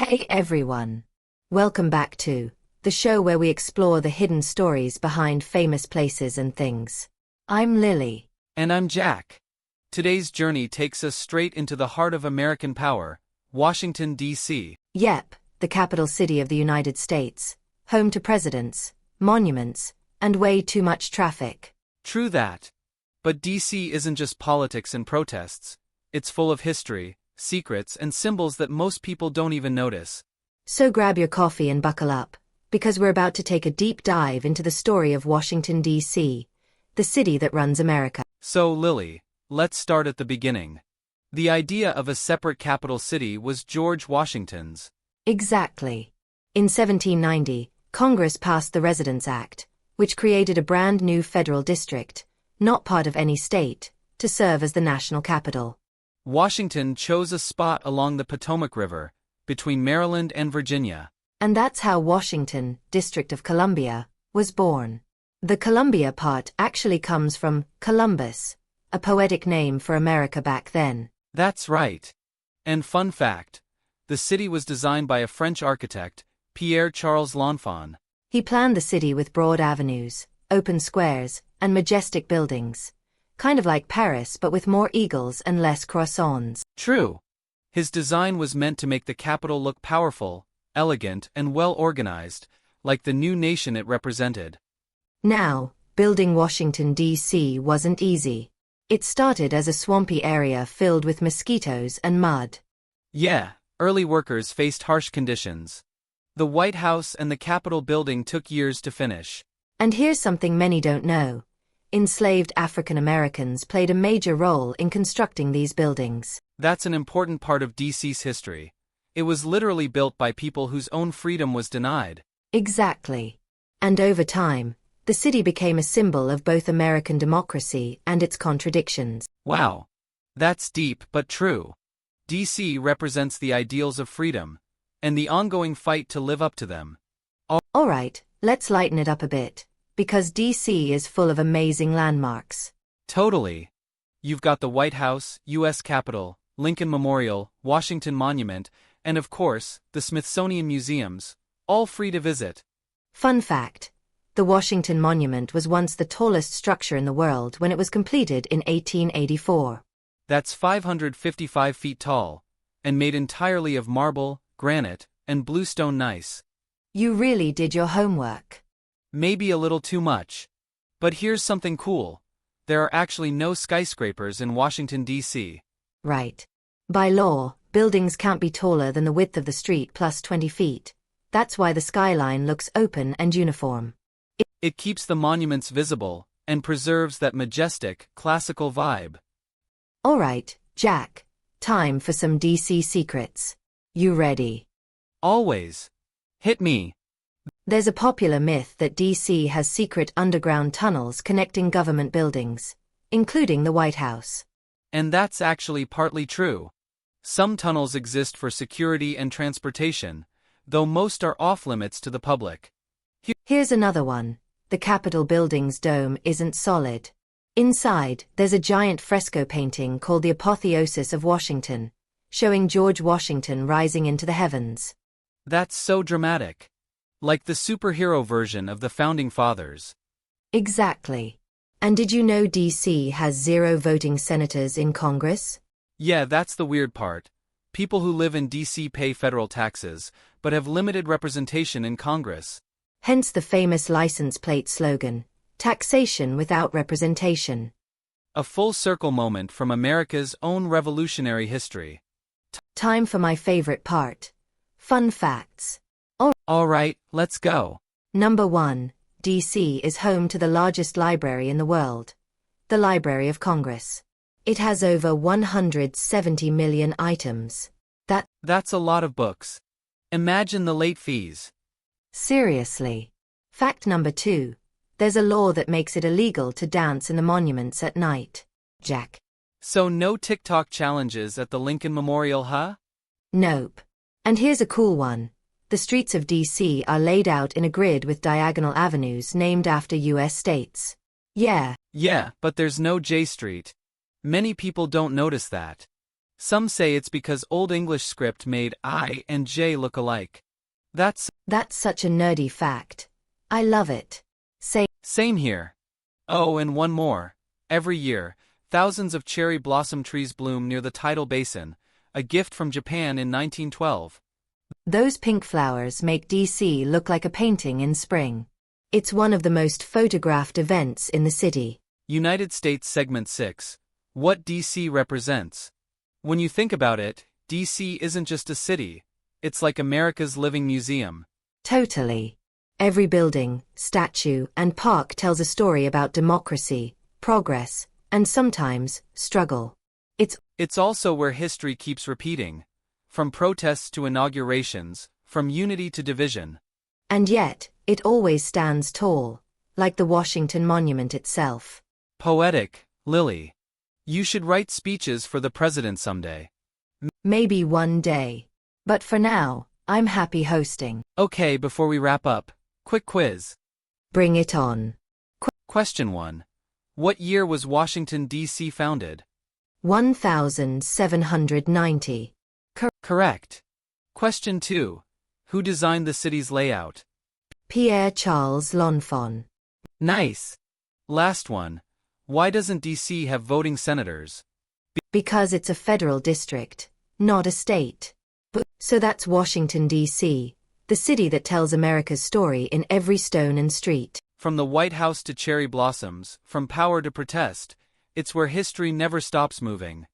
Hey everyone! Welcome back to the show where we explore the hidden stories behind famous places and things. I'm Lily. And I'm Jack. Today's journey takes us straight into the heart of American power, Washington, D.C. Yep, the capital city of the United States, home to presidents, monuments, and way too much traffic. True that. But D.C. isn't just politics and protests. It's full of history, secrets, and symbols that most people don't even notice. So grab your coffee and buckle up, because we're about to take a deep dive into the story of Washington, D.C., the city that runs America. So, Lily, let's start at the beginning. The idea of a separate capital city was George Washington's. Exactly. In 1790, Congress passed the Residence Act, which created a brand new federal district, not part of any state, to serve as the national capital. Washington chose a spot along the Potomac River, between Maryland and Virginia. And that's how Washington, District of Columbia, was born. The Columbia part actually comes from Columbus, a poetic name for America back then. That's right. And fun fact, the city was designed by a French architect, Pierre-Charles L'Enfant. He planned the city with broad avenues, open squares, and majestic buildings. Kind of like Paris but with more eagles and less croissants. True. His design was meant to make the capital look powerful, elegant, and well-organized, like the new nation it represented. Now, building Washington, D.C. wasn't easy. It started as a swampy area filled with mosquitoes and mud. Yeah, early workers faced harsh conditions. The White House and the Capitol building took years to finish. And here's something many don't know. Enslaved African Americans played a major role in constructing these buildings. That's an important part of D.C.'s history. It was literally built by people whose own freedom was denied. Exactly. And over time, the city became a symbol of both American democracy and its contradictions. Wow. That's deep but true. D.C. represents the ideals of freedom, and the ongoing fight to live up to them. Alright, let's lighten it up a bit, because D.C. is full of amazing landmarks. Totally. You've got the White House, U.S. Capitol, Lincoln Memorial, Washington Monument, and of course, the Smithsonian Museums, all free to visit. Fun fact. The Washington Monument was once the tallest structure in the world when it was completed in 1884. That's 555 feet tall, and made entirely of marble, granite, and bluestone gneiss. You really did your homework. Maybe a little too much. But here's something cool. There are actually no skyscrapers in Washington, D.C. Right. By law, buildings can't be taller than the width of the street plus 20 feet. That's why the skyline looks open and uniform. It keeps the monuments visible, and preserves that majestic, classical vibe. Alright, Jack. Time for some D.C. secrets. You ready? Always. Hit me. There's a popular myth that D.C. has secret underground tunnels connecting government buildings, including the White House. And that's actually partly true. Some tunnels exist for security and transportation, though most are off-limits to the public. Here's another one. The Capitol building's dome isn't solid. Inside, there's a giant fresco painting called the Apotheosis of Washington, showing George Washington rising into the heavens. That's so dramatic. Like the superhero version of the Founding Fathers. Exactly. And did you know D.C. has 0 voting senators in Congress? Yeah, that's the weird part. People who live in D.C. pay federal taxes, but have limited representation in Congress. Hence the famous license plate slogan, taxation without representation. A full circle moment from America's own revolutionary history. Time for my favorite part. Fun facts. Alright, let's go. Number 1. D.C. is home to the largest library in the world. The Library of Congress. It has over 170 million items. That's a lot of books. Imagine the late fees. Seriously. Fact number 2. There's a law that makes it illegal to dance in the monuments at night. Jack. So no TikTok challenges at the Lincoln Memorial, huh? Nope. And here's a cool one. The streets of D.C. are laid out in a grid with diagonal avenues named after U.S. states. Yeah. Yeah, but there's no J Street. Many people don't notice that. Some say it's because Old English script made I and J look alike. That's such a nerdy fact. I love it. same here. Oh, and one more. Every year, thousands of cherry blossom trees bloom near the tidal basin, a gift from Japan in 1912. Those pink flowers make DC look like a painting in spring. It's one of the most photographed events in the city. United States Segment 6. What DC represents. When you think about it, DC isn't just a city. It's like America's living museum. Totally. Every building, statue, and park tells a story about democracy, progress, and sometimes, struggle. It's also where history keeps repeating. From protests to inaugurations, from unity to division. And yet, it always stands tall, like the Washington Monument itself. Poetic, Lily. You should write speeches for the president someday. Maybe one day. But for now, I'm happy hosting. Okay, before we wrap up, quick quiz. Bring it on. Question 1. What year was Washington, D.C. founded? 1790. Correct. Question 2. Who designed the city's layout? Pierre Charles L'Enfant. Nice. Last one. Why doesn't D.C. have voting senators? Because it's a federal district, not a state. So that's Washington, D.C., the city that tells America's story in every stone and street. From the White House to cherry blossoms, from power to protest, it's where history never stops moving.